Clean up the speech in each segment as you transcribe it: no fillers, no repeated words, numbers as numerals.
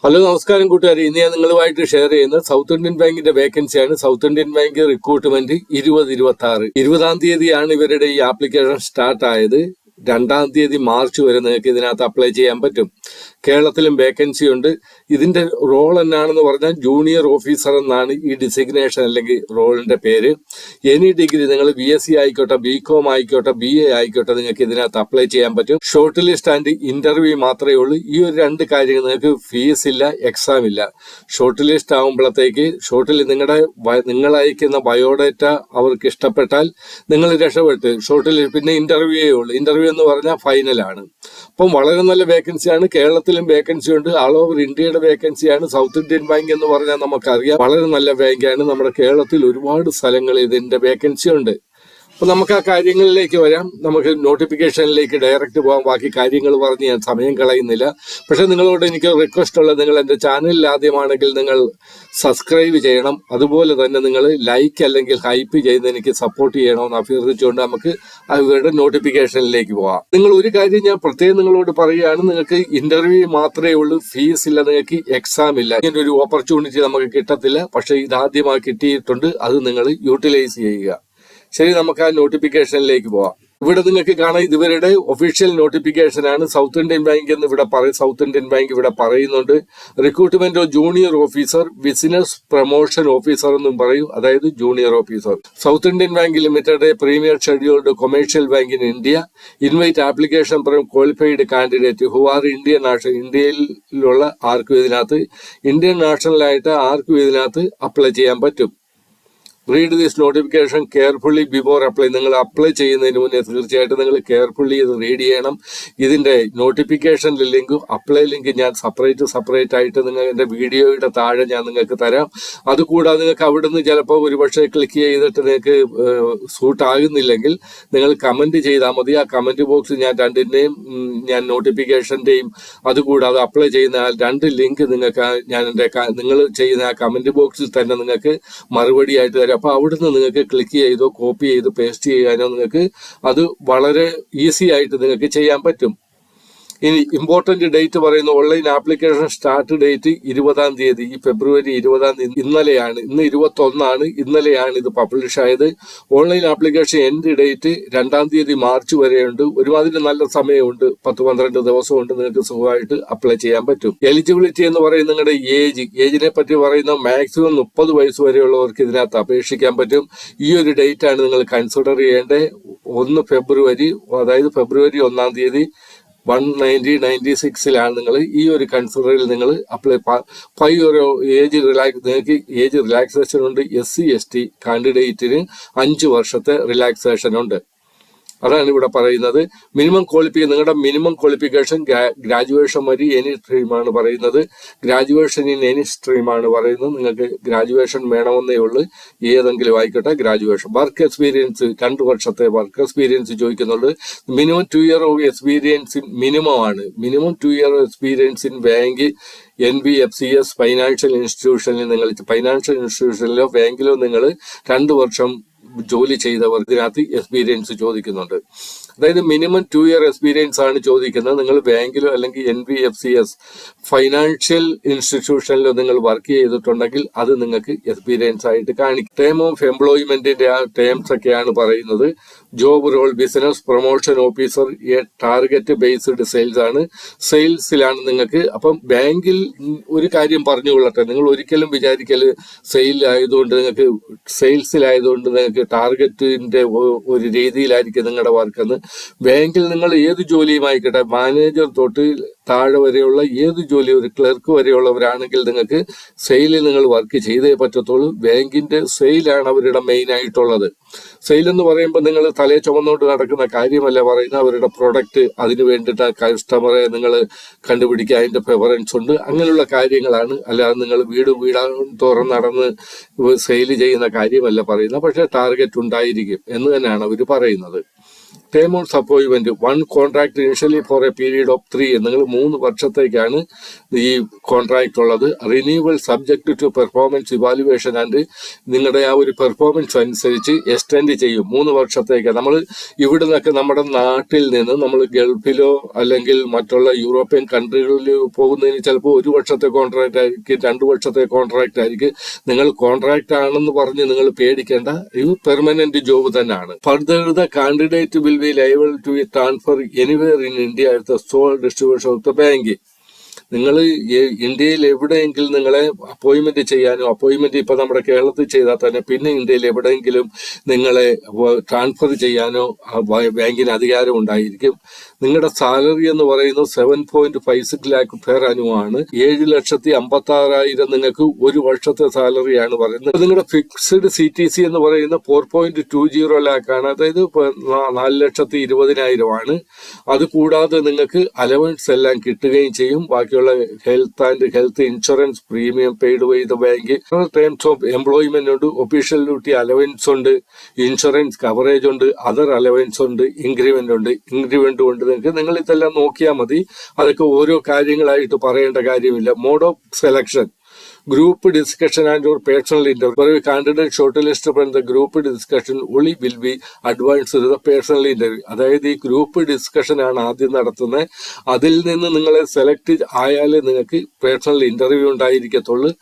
Hello നമസ്കാരം കൂട്ടുകാരെ, ഇന്ന് ഞാൻ നിങ്ങളുമായിട്ട് ഷെയർ ചെയ്യുന്നത് സൗത്ത് ഇന്ത്യൻ ബാങ്കിന്റെ വേക്കൻസിയാണ്. സൗത്ത് ഇന്ത്യൻ ബാങ്ക് റിക്രൂട്ട്മെന്റ് 20-20 തീയതിയാണ് ഇവരുടെ ഈ ആപ്ലിക്കേഷൻ സ്റ്റാർട്ട് ആയത്. 2 തീയതി മാർച്ച് വരെ നിങ്ങൾക്ക് ഇതിനകത്ത് അപ്ലൈ ചെയ്യാൻ പറ്റും. കേരളത്തിലും വേക്കൻസി ഉണ്ട്. ഇതിന്റെ റോൾ എന്നാണെന്ന് പറഞ്ഞാൽ ജൂനിയർ ഓഫീസർ എന്നാണ് ഈ ഡിസിഗ്നേഷൻ അല്ലെങ്കിൽ റോളിന്റെ പേര്. എനി ഡിഗ്രി നിങ്ങൾ BSc ആയിക്കോട്ടെ, BCom ആയിക്കോട്ടെ, BA ആയിക്കോട്ടെ, നിങ്ങൾക്ക് ഇതിനകത്ത് അപ്ലൈ ചെയ്യാൻ പറ്റും. ഷോർട്ട് ലിസ്റ്റ് ആൻഡ് ഇന്റർവ്യൂ മാത്രമേ ഉള്ളൂ. ഈ ഒരു 2 കാര്യങ്ങൾ, നിങ്ങൾക്ക് ഫീസ് ഇല്ല, എക്സാം ഇല്ല. ഷോർട്ട് ലിസ്റ്റ് ആകുമ്പോഴത്തേക്ക് ഷോർട്ടിൽ നിങ്ങൾ അയക്കുന്ന ബയോഡേറ്റ അവർക്ക് ഇഷ്ടപ്പെട്ടാൽ നിങ്ങൾ രക്ഷപ്പെട്ട് ഷോർട്ടിൽ പിന്നെ ഇന്റർവ്യൂയേ ഉള്ളൂ. ഇന്റർവ്യൂ എന്ന് പറഞ്ഞാൽ ഫൈനലാണ്. അപ്പം വളരെ നല്ല വേക്കൻസിയാണ്. കേരളത്തിലും വേക്കൻസി ഉണ്ട്, ആൾ ഓവർ ഇന്ത്യയുടെ വേക്കൻസിയാണ്. സൗത്ത് ഇന്ത്യൻ ബാങ്ക് എന്ന് പറഞ്ഞാൽ നമുക്കറിയാം വളരെ നല്ല ബാങ്കാണ്. നമ്മുടെ കേരളത്തിൽ ഒരുപാട് സ്ഥലങ്ങളിൽ ഇതിന്റെ വേക്കൻസി ഉണ്ട്. അപ്പൊ നമുക്ക് ആ കാര്യങ്ങളിലേക്ക് വരാം. നമുക്ക് നോട്ടിഫിക്കേഷനിലേക്ക് ഡയറക്റ്റ് പോകാം. ബാക്കി കാര്യങ്ങൾ പറഞ്ഞ് ഞാൻ സമയം കളയുന്നില്ല. പക്ഷെ നിങ്ങളോട് എനിക്ക് റിക്വസ്റ്റ് ഉള്ളത്, നിങ്ങൾ എൻ്റെ ചാനലിൽ ആദ്യമാണെങ്കിൽ നിങ്ങൾ സബ്സ്ക്രൈബ് ചെയ്യണം. അതുപോലെ തന്നെ നിങ്ങൾ ലൈക്ക് അല്ലെങ്കിൽ ഹൈപ്പ് ചെയ്ത് എനിക്ക് സപ്പോർട്ട് ചെയ്യണമെന്ന് അഭ്യർത്ഥിച്ചുകൊണ്ട് നമുക്ക് അവരുടെ നോട്ടിഫിക്കേഷനിലേക്ക് പോകാം. നിങ്ങൾ ഒരു കാര്യം ഞാൻ പ്രത്യേകം നിങ്ങളോട് പറയുകയാണ്, നിങ്ങൾക്ക് ഇന്റർവ്യൂ മാത്രമേ ഉള്ളൂ, ഫീസ് ഇല്ല, നിങ്ങൾക്ക് എക്സാം ഇല്ല. ഇങ്ങനെ ഒരു ഓപ്പർച്യൂണിറ്റി നമുക്ക് കിട്ടത്തില്ല. പക്ഷെ ഇതാദ്യമായി കിട്ടിയിട്ടുണ്ട്, അത് നിങ്ങൾ യൂട്ടിലൈസ് ചെയ്യുക. ശരി, നമുക്ക് ആ നോട്ടിഫിക്കേഷനിലേക്ക് പോവാം. ഇവിടെ നിങ്ങൾക്ക് കാണാം, ഇതുവരുടെ ഒഫീഷ്യൽ നോട്ടിഫിക്കേഷൻ ആണ്. സൗത്ത് ഇന്ത്യൻ ബാങ്ക് എന്ന് ഇവിടെ സൗത്ത് ഇന്ത്യൻ ബാങ്ക് ഇവിടെ പറയുന്നുണ്ട്. Recruitment of junior officer, business promotion officer എന്നും പറയും, അതായത് junior officer. South Indian bank limited premier scheduled commercial bank in India invite application from qualified candidate who are Indian national. ഇന്ത്യയിലുള്ള ആർക്കും ഇതിനകത്ത്, Indian നാഷണലായിട്ട് ആർക്കും ഇതിനകത്ത് അപ്ലൈ ചെയ്യാൻ പറ്റും. Read this notification carefully before apply. നിങ്ങൾ അപ്ലൈ ചെയ്യുന്നതിന് മുന്നേ തീർച്ചയായിട്ടും നിങ്ങൾ കെയർഫുള്ളി ഇത് റീഡ് ചെയ്യണം. ഇതിന്റെ നോട്ടിഫിക്കേഷൻ്റെ ലിങ്കും അപ്ലൈ ലിങ്ക് ഞാൻ സെപ്പറേറ്റ് ആയിട്ട് നിങ്ങൾ എൻ്റെ വീഡിയോയുടെ താഴെ ഞാൻ നിങ്ങൾക്ക് തരാം. അതുകൂടാതെ നിങ്ങൾക്ക് അവിടുന്ന് ചിലപ്പോൾ ഒരുപക്ഷെ ക്ലിക്ക് ചെയ്തിട്ട് നിങ്ങൾക്ക് സൂട്ട് ആകുന്നില്ലെങ്കിൽ നിങ്ങൾ കമന്റ് ചെയ്താൽ മതി. ആ കമന്റ് ബോക്സ് ഞാൻ രണ്ടിൻ്റെയും ഞാൻ നോട്ടിഫിക്കേഷൻ്റെയും അതുകൂടാതെ അപ്ലൈ ചെയ്യുന്ന 2 ലിങ്ക് നിങ്ങൾക്ക് ഞാൻ എൻ്റെ നിങ്ങൾ ചെയ്യുന്ന ആ കമന്റ് ബോക്സിൽ തന്നെ നിങ്ങൾക്ക് മറുപടി ആയിട്ട് തരാം. അപ്പൊ അവിടുന്ന് നിങ്ങൾക്ക് ക്ലിക്ക് ചെയ്തോ കോപ്പി ചെയ്ത് പേസ്റ്റ് ചെയ്യാനോ നിങ്ങൾക്ക് അത് വളരെ ഈസി ആയിട്ട് നിങ്ങൾക്ക് ചെയ്യാൻ പറ്റും. ഇനി ഇമ്പോർട്ടന്റ് ഡേറ്റ് പറയുന്ന ഓൺലൈൻ ആപ്ലിക്കേഷൻ സ്റ്റാർട്ട് ഡേറ്റ് 20 തീയതി, ഈ ഫെബ്രുവരി 20 ഇന്നലെയാണ്. ഇന്ന് 21 ഇന്നലെയാണ് ഇത് പബ്ലിഷ് ആയത്. ഓൺലൈൻ ആപ്ലിക്കേഷൻ എൻഡ് ഡേറ്റ് 2 തീയതി മാർച്ച് വരെയുണ്ട്. ഒരുമാതിരി നല്ല സമയമുണ്ട്, 10-12 ദിവസമുണ്ട്, നിങ്ങൾക്ക് സുഖമായിട്ട് അപ്ലൈ ചെയ്യാൻ പറ്റും. എലിജിബിലിറ്റി എന്ന് പറയുന്നത് നിങ്ങളുടെ ഏജിനെ പറ്റി പറയുന്ന മാക്സിമം 30 വയസ്സ് വരെയുള്ളവർക്ക് ഇതിനകത്ത് അപേക്ഷിക്കാൻ പറ്റും. ഈ ഒരു ഡേറ്റ് ആണ് നിങ്ങൾ കൺസിഡർ ചെയ്യേണ്ടത്. 1 ഫെബ്രുവരി, അതായത് ഫെബ്രുവരി 1 തീയതി 1996 നിങ്ങൾ ഈ ഒരു കൺസിഡറിൽ നിങ്ങൾ അപ്ലൈ 5 നിങ്ങൾക്ക് ഏജ് റിലാക്സേഷൻ ഉണ്ട്. SC ST കാൻഡിഡേറ്റിന് 5 വർഷത്തെ റിലാക്സേഷൻ ഉണ്ട്. അതാണ് ഇവിടെ പറയുന്നത്. നിങ്ങളുടെ മിനിമം ക്വാളിഫിക്കേഷൻ ഗ്രാജുവേഷൻ വഴി എനി സ്ട്രീമാണ് പറയുന്നത്. ഗ്രാജുവേഷൻ ഇൻ എനി സ്ട്രീമാണ് പറയുന്നത്. നിങ്ങൾക്ക് ഗ്രാജുവേഷൻ വേണമെന്നേ ഉള്ളൂ, ഏതെങ്കിലും ആയിക്കോട്ടെ ഗ്രാജുവേഷൻ. വർക്ക് എക്സ്പീരിയൻസ് 2 വർഷത്തെ വർക്ക് എക്സ്പീരിയൻസ് ചോദിക്കുന്നുണ്ട്. Minimum 2 year of experience minimum ആണ്. Minimum 2 year experience in bank, NBFCS financial ഇൻസ്റ്റിറ്റ്യൂഷനിൽ ഫൈനാൻഷ്യൽ ഇൻസ്റ്റിറ്റ്യൂഷനിലോ ബാങ്കിലോ നിങ്ങൾ 2 വർഷം ജോലി ചെയ്തവർ ഇതിനകത്ത് എക്സ്പീരിയൻസ് ചോദിക്കുന്നുണ്ട്. അതായത് മിനിമം 2 ഇയർ എക്സ്പീരിയൻസ് ആണ് ചോദിക്കുന്നത്. നിങ്ങൾ ബാങ്കിലോ അല്ലെങ്കിൽ NBFCS ഫൈനാൻഷ്യൽ ഇൻസ്റ്റിറ്റ്യൂഷനിലോ നിങ്ങൾ വർക്ക് ചെയ്തിട്ടുണ്ടെങ്കിൽ അത് നിങ്ങൾക്ക് എക്സ്പീരിയൻസ് ആയിട്ട് കാണിക്കും. ടേം ഓഫ് എംപ്ലോയ്മെന്റിന്റെ ആ ടേംസ് ഒക്കെയാണ് പറയുന്നത്. Job role business promotion officer, target based sales ആണ്. സെയിൽസിലാണ് നിങ്ങൾക്ക്. അപ്പം ബാങ്കിൽ ഒരു കാര്യം പറഞ്ഞുകൊള്ളട്ടെ, നിങ്ങൾ ഒരിക്കലും വിചാരിക്കല് സെയിൽസിലായതുകൊണ്ട് നിങ്ങൾക്ക് ടാർഗറ്റിന്റെ ഒരു രീതിയിലായിരിക്കും നിങ്ങളുടെ വർക്ക് എന്ന്. ബാങ്കിൽ നിങ്ങൾ ഏത് ജോലിയുമായിക്കട്ടെ, മാനേജർ തൊട്ട് താഴെ വരെയുള്ള ഏത് ജോലി, ഒരു ക്ലർക്ക് വരെയുള്ളവരാണെങ്കിൽ നിങ്ങൾക്ക് സെയിലിൽ നിങ്ങൾ വർക്ക് ചെയ്തേ പറ്റത്തുള്ളൂ. ബാങ്കിന്റെ സെയിലാണ് അവരുടെ മെയിൻ ആയിട്ടുള്ളത്. സെയിൽ എന്ന് പറയുമ്പോൾ നിങ്ങൾ തലയെ ചുമന്നുകൊണ്ട് നടക്കുന്ന കാര്യമല്ല പറയുന്നത്. അവരുടെ പ്രൊഡക്റ്റ്, അതിന് വേണ്ടിയിട്ട് കസ്റ്റമറെ നിങ്ങൾ കണ്ടുപിടിക്കുക, അതിന്റെ പ്രിഫറൻസ് ഉണ്ട്, അങ്ങനെയുള്ള കാര്യങ്ങളാണ്. അല്ലാതെ നിങ്ങൾ തുറന്ന് നടന്ന് സെയിൽ ചെയ്യുന്ന കാര്യമല്ല പറയുന്നത്. പക്ഷെ ടാർഗറ്റ് ഉണ്ടായിരിക്കും എന്ന് തന്നെയാണ് അവർ പറയുന്നത്. Term of appointment 1 contract initially for a period of 3 നിങ്ങൾ 3 വർഷത്തേക്കാണ് ഈ കോൺട്രാക്ട് ഉള്ളത്. Renewal subject to performance evaluation and നിങ്ങളുടെ ആ ഒരു പെർഫോമൻസ് അനുസരിച്ച് എക്സ്റ്റെൻഡ് ചെയ്യും 3 വർഷത്തേക്ക്. നമ്മൾ ഇവിടെ നിന്നൊക്കെ നമ്മുടെ നാട്ടിൽ നിന്ന് നമ്മൾ ഗൾഫിലോ അല്ലെങ്കിൽ മറ്റുള്ള യൂറോപ്യൻ കൺട്രികളിൽ പോകുന്നതിന് ചിലപ്പോൾ 1 വർഷത്തെ കോൺട്രാക്ട് ആയിരിക്കും, 2 വർഷത്തെ കോൺട്രാക്ട് ആയിരിക്കും. നിങ്ങൾ കോൺട്രാക്ട് ആണെന്ന് പറഞ്ഞ് നിങ്ങൾ പേടിക്കേണ്ട, ഇത് പെർമനന്റ് ജോബ് തന്നെയാണ്. Further the candidate will be liable to be transferred anywhere in India as the sole distributor of the bank. നിങ്ങൾ ഇന്ത്യയിൽ എവിടെയെങ്കിലും നിങ്ങളെ അപ്പോയിന്റ്മെന്റ് ചെയ്യാനോ, അപ്പോയിന്റ്മെന്റ് ഇപ്പൊ നമ്മുടെ കേരളത്തിൽ ചെയ്താൽ തന്നെ പിന്നെ ഇന്ത്യയിൽ എവിടെയെങ്കിലും നിങ്ങളെ ട്രാൻസ്ഫർ ചെയ്യാനോ ബാങ്കിന് അധികാരം ഉണ്ടായിരിക്കും. നിങ്ങളുടെ സാലറി എന്ന് പറയുന്നത് 7.56 lakh പെർ അനുമാണ്. 7,56,000 നിങ്ങൾക്ക് 1 വർഷത്തെ സാലറിയാണ് പറയുന്നത്. നിങ്ങളുടെ ഫിക്സ്ഡ് CTC എന്ന് പറയുന്ന 4.20 lakh ആണ്, അതായത് 4,20,000 ആണ്. അത് കൂടാതെ നിങ്ങൾക്ക് അലവൻസ് എല്ലാം കിട്ടുകയും ചെയ്യും. ബാക്കിയുള്ള health and health insurance premium paid by the bank, terms of employment ഉണ്ട്, ഒഫീഷ്യൽ ഡ്യൂട്ടി അലവൻസ് ഉണ്ട്, ഇൻഷുറൻസ് കവറേജ് ഉണ്ട്, അതർ അലവൻസ് ഉണ്ട്, ഇൻക്രിമെന്റ് ഉണ്ട്. ഇൻക്രിമെന്റ് ഉണ്ട് നിങ്ങൾ ഇതെല്ലാം നോക്കിയാൽ മതി. അതൊക്കെ ഓരോ കാര്യങ്ങളായിട്ട് പറയേണ്ട കാര്യമില്ല. Mode of selection, group discussion and or personal interview. Candidate short list from the group discussion ഒളി will be advance the personal interview. അതായത് ഈ ഗ്രൂപ്പ് ഡിസ്കഷൻ ആണ് ആദ്യം നടത്തുന്നത്. അതിൽ നിന്ന് നിങ്ങളെ സെലക്ട് ആയാലേ നിങ്ങൾക്ക് പേഴ്സണൽ ഇന്റർവ്യൂ ഉണ്ടായിരിക്കത്തുള്ളൂ.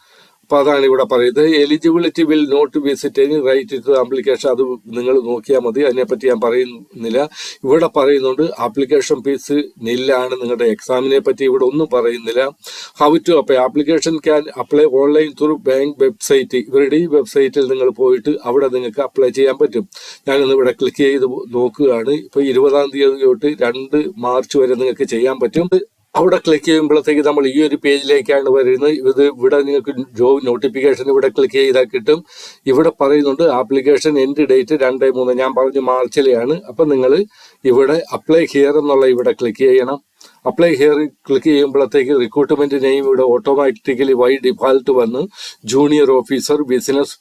അപ്പൊ അതാണ് ഇവിടെ പറയുന്നത്. Eligibility will not visit any right to application. അത് നിങ്ങൾ നോക്കിയാൽ മതി, അതിനെപ്പറ്റി ഞാൻ പറയുന്നില്ല. ഇവിടെ പറയുന്നുണ്ട് ആപ്ലിക്കേഷൻ ഫീസ് നില്ലാണ്. നിങ്ങളുടെ എക്സാമിനെ പറ്റി ഇവിടെ ഒന്നും പറയുന്നില്ല. How to apply, application can apply online through bank website. ഇവരുടെ ഈ വെബ്സൈറ്റിൽ നിങ്ങൾ പോയിട്ട് അവിടെ നിങ്ങൾക്ക് അപ്ലൈ ചെയ്യാൻ പറ്റും. ഞാനൊന്ന് ഇവിടെ ക്ലിക്ക് ചെയ്ത് നോക്കുകയാണ്. ഇപ്പൊ 20-ാം തീയതി തൊട്ട് 2 മാർച്ച് വരെ നിങ്ങൾക്ക് ചെയ്യാൻ പറ്റും. അവിടെ ക്ലിക്ക് ചെയ്യുമ്പോഴത്തേക്ക് നമ്മൾ ഈ ഒരു പേജിലേക്കാണ് വരുന്നത്. ഇവിടെ നിങ്ങൾക്ക് ജോബ് നോട്ടിഫിക്കേഷൻ ഇവിടെ ക്ലിക്ക് ചെയ്താൽ കിട്ടും. ഇവിടെ പറയുന്നുണ്ട് ആപ്ലിക്കേഷൻ എൻഡ് ഡേറ്റ് 2/3. ഞാൻ പറഞ്ഞു മാർച്ചിലെയാണ്. അപ്പം നിങ്ങൾ ഇവിടെ അപ്ലൈ ഹിയർ എന്നുള്ള ഇവിടെ ക്ലിക്ക് ചെയ്യണം. അപ്ലൈ ഹിയർ ക്ലിക്ക് ചെയ്യുമ്പോഴത്തേക്ക് റിക്രൂട്ട്മെന്റ് നെയിം ഇവിടെ ഓട്ടോമാറ്റിക്കലി ബൈ ഡിഫാൾട്ട് വന്ന് junior officer business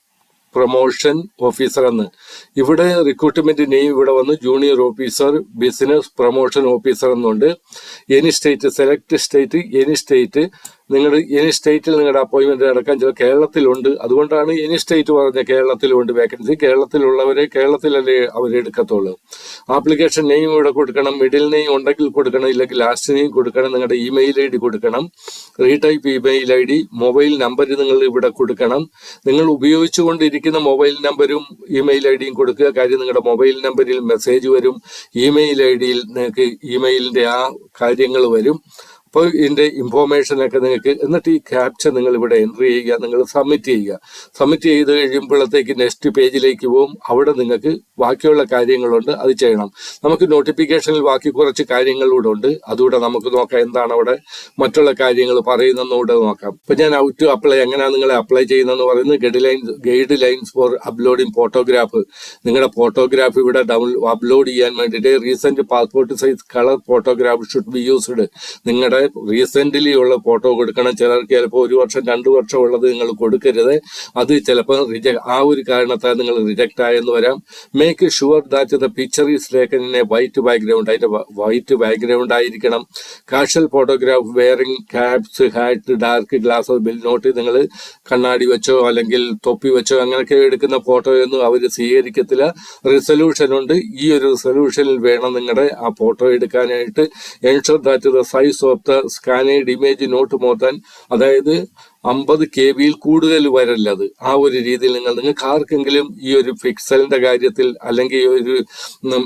promotion officer എന്ന്. ഇവിടെ റിക്രൂട്ട്മെന്റ് നെയിം ഇവിടെ വന്ന് junior officer business promotion officer എന്നുണ്ട്. Any state, select state, any state. നിങ്ങൾ എനി സ്റ്റേറ്റിൽ നിങ്ങളുടെ അപ്പോയിന്റ്മെന്റ് നടക്കാൻ ചില കേരളത്തിലുണ്ട്. അതുകൊണ്ടാണ് എനി സ്റ്റേറ്റ് പറഞ്ഞ കേരളത്തിലുണ്ട് വേക്കൻസി. കേരളത്തിലുള്ളവരെ കേരളത്തിലല്ലേ അവരെടുക്കത്തുള്ളൂ. ആപ്ലിക്കേഷൻ നെയിം ഇവിടെ കൊടുക്കണം, മിഡിൽ നെയിം ഉണ്ടെങ്കിൽ കൊടുക്കണം, ഇല്ലെങ്കിൽ ലാസ്റ്റ് നെയിം കൊടുക്കണം, നിങ്ങളുടെ ഇമെയിൽ ID കൊടുക്കണം, retype email ID, mobile number നിങ്ങൾ ഇവിടെ കൊടുക്കണം. നിങ്ങൾ ഉപയോഗിച്ചുകൊണ്ടിരിക്കുന്ന മൊബൈൽ നമ്പരും ഇമെയിൽ IDയും കൊടുക്കുക. കാര്യം നിങ്ങളുടെ മൊബൈൽ നമ്പറിൽ മെസ്സേജ് വരും, ഇമെയിൽ IDയിൽ നിങ്ങൾക്ക് ഇമെയിലിന്റെ ആ കാര്യങ്ങൾ വരും. അപ്പോൾ ഇതിന്റെ ഇൻഫോർമേഷനൊക്കെ നിങ്ങൾക്ക്, എന്നിട്ട് ഈ ക്യാപ്ച നിങ്ങൾ ഇവിടെ എൻട്രി ചെയ്യുക, നിങ്ങൾ സബ്മിറ്റ് ചെയ്യുക. സബ്മിറ്റ് ചെയ്ത് കഴിയുമ്പോഴത്തേക്ക് നെക്സ്റ്റ് പേജിലേക്ക് പോകും. അവിടെ നിങ്ങൾക്ക് ബാക്കിയുള്ള കാര്യങ്ങളുണ്ട്, അത് ചെയ്യണം. നമുക്ക് നോട്ടിഫിക്കേഷനിൽ ബാക്കി കുറച്ച് കാര്യങ്ങളിലൂടെ ഉണ്ട്, അതുകൂടെ നമുക്ക് നോക്കാം. എന്താണ് അവിടെ മറ്റുള്ള കാര്യങ്ങൾ പറയുന്നതെന്നുകൂടെ നോക്കാം. ഇപ്പൊ ഞാൻ ഔ ടു അപ്ലൈ, എങ്ങനെയാണ് നിങ്ങളെ അപ്ലൈ ചെയ്യുന്നതെന്ന് പറയുന്നത് guidelines for uploading photograph. നിങ്ങളുടെ ഫോട്ടോഗ്രാഫ് ഇവിടെ അപ്ലോഡ് ചെയ്യാൻ വേണ്ടിയിട്ട് recent passport size colour photograph should be used. നിങ്ങളുടെ റീസെന്റ്ലി ഉള്ള ഫോട്ടോ കൊടുക്കണം. ചിലർക്ക് ചിലപ്പോൾ 1 വർഷം 2 വർഷം ഉള്ളത് നിങ്ങൾ കൊടുക്കരുത്. അത് ചിലപ്പോൾ ആ ഒരു കാരണത്താൽ നിങ്ങൾ റിജക്ട് ആയെന്ന് വരാം. Make sure that the picture is taken in a white background. അതിന്റെ വൈറ്റ് ബാക്ക്ഗ്രൗണ്ട് ആയിരിക്കണം. Casual photograph wearing caps, hat, dark glass will not. നിങ്ങൾ കണ്ണാടി വെച്ചോ അല്ലെങ്കിൽ തൊപ്പി വെച്ചോ അങ്ങനെയൊക്കെ എടുക്കുന്ന ഫോട്ടോയൊന്നും അവർ സ്വീകരിക്കത്തില്ല. റിസൊല്യൂഷൻ ഉണ്ട്. ഈ ഒരു റിസൊല്യൂഷനിൽ വേണം നിങ്ങളുടെ ആ ഫോട്ടോ എടുക്കാനായിട്ട്. Ensure that the size of scanned image not more than, അതായത് 50 KB കൂടുതൽ വരല്ലത്. ആ ഒരു രീതിയിൽ നിങ്ങൾക്ക് ആർക്കെങ്കിലും ഈ ഒരു പിക്സലിന്റെ കാര്യത്തിൽ അല്ലെങ്കിൽ ഈ ഒരു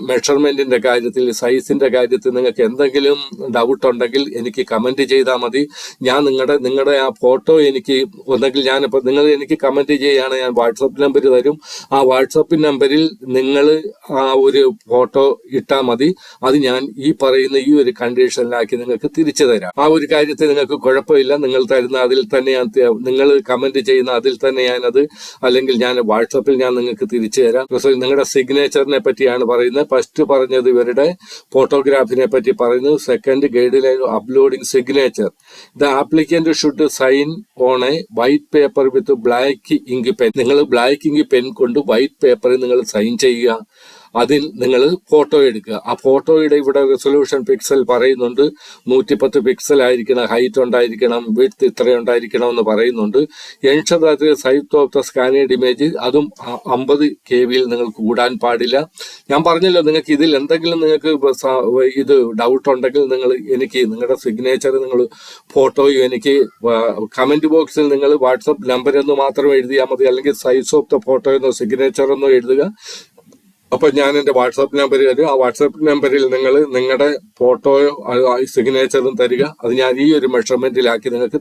മെഷർമെന്റിന്റെ കാര്യത്തിൽ, സൈസിന്റെ കാര്യത്തിൽ നിങ്ങൾക്ക് എന്തെങ്കിലും ഡൗട്ട് ഉണ്ടെങ്കിൽ എനിക്ക് കമന്റ് ചെയ്താൽ മതി. ഞാൻ നിങ്ങളുടെ ആ ഫോട്ടോ എനിക്ക് ഒന്നെങ്കിൽ ഞാനിപ്പോൾ നിങ്ങൾ എനിക്ക് കമന്റ് ചെയ്യുകയാണ്, ഞാൻ വാട്സപ്പ് നമ്പർ തരും. ആ വാട്സപ്പ് നമ്പറിൽ നിങ്ങൾ ആ ഒരു ഫോട്ടോ ഇട്ടാൽ മതി. അത് ഞാൻ ഈ പറയുന്ന ഈ ഒരു കണ്ടീഷനിലാക്കി നിങ്ങൾക്ക് തിരിച്ചു തരാം. ആ ഒരു കാര്യത്തിൽ നിങ്ങൾക്ക് കുഴപ്പമില്ല. നിങ്ങൾ തരുന്ന അതിൽ തന്നെ നിങ്ങൾ കമന്റ് ചെയ്യുന്ന അതിൽ തന്നെ ഞാനത്, അല്ലെങ്കിൽ ഞാൻ വാട്സപ്പിൽ ഞാൻ നിങ്ങൾക്ക് തിരിച്ചു തരാം. നിങ്ങളുടെ സിഗ്നേച്ചറിനെ പറ്റിയാണ് പറയുന്നത്. ഫസ്റ്റ് പറഞ്ഞത് ഇവരുടെ ഫോട്ടോഗ്രാഫിനെ പറ്റി പറയുന്നത്. Second guideline uploading signature. The applicant should sign on a white paper with black ink pen. നിങ്ങൾ ബ്ലാക്ക് ഇങ്ക് പെൻ കൊണ്ട് വൈറ്റ് പേപ്പറിൽ നിങ്ങൾ സൈൻ ചെയ്യുക. അതിൽ നിങ്ങൾ ഫോട്ടോ എടുക്കുക. ആ ഫോട്ടോയുടെ ഇവിടെ റെസൊല്യൂഷൻ പിക്സൽ പറയുന്നുണ്ട്, 110 പിക്സൽ ആയിരിക്കണം, ഹൈറ്റ് ഉണ്ടായിരിക്കണം, വിഡ്ത്ത് ഇത്ര ഉണ്ടായിരിക്കണം എന്ന് പറയുന്നുണ്ട്. Ensure that size of the scanned image അതും 50 KB നിങ്ങൾ കൂടാൻ പാടില്ല. ഞാൻ പറഞ്ഞല്ലോ, നിങ്ങൾക്ക് ഇതിൽ എന്തെങ്കിലും നിങ്ങൾക്ക് ഇത് ഡൗട്ട് ഉണ്ടെങ്കിൽ നിങ്ങൾ എനിക്ക് നിങ്ങളുടെ സിഗ്നേച്ചർ, നിങ്ങൾ ഫോട്ടോയും എനിക്ക് കമന്റ് ബോക്സിൽ നിങ്ങൾ വാട്സപ്പ് നമ്പർ എന്ന് മാത്രം എഴുതിയാൽ മതി, അല്ലെങ്കിൽ സൈസ് ഓഫ് ദ ഫോട്ടോ എന്നോ സിഗ്നേച്ചർ എന്നോ എഴുതുക. അപ്പൊ ഞാൻ എന്റെ വാട്സാപ്പ് നമ്പർ തരും. ആ വാട്സാപ്പ് നമ്പറിൽ നിങ്ങൾ നിങ്ങളുടെ ഫോട്ടോയോ സിഗ്നേച്ചറും തരിക. അത് ഞാൻ ഈ ഒരു മെഷർമെന്റിലാക്കി നിങ്ങൾക്ക്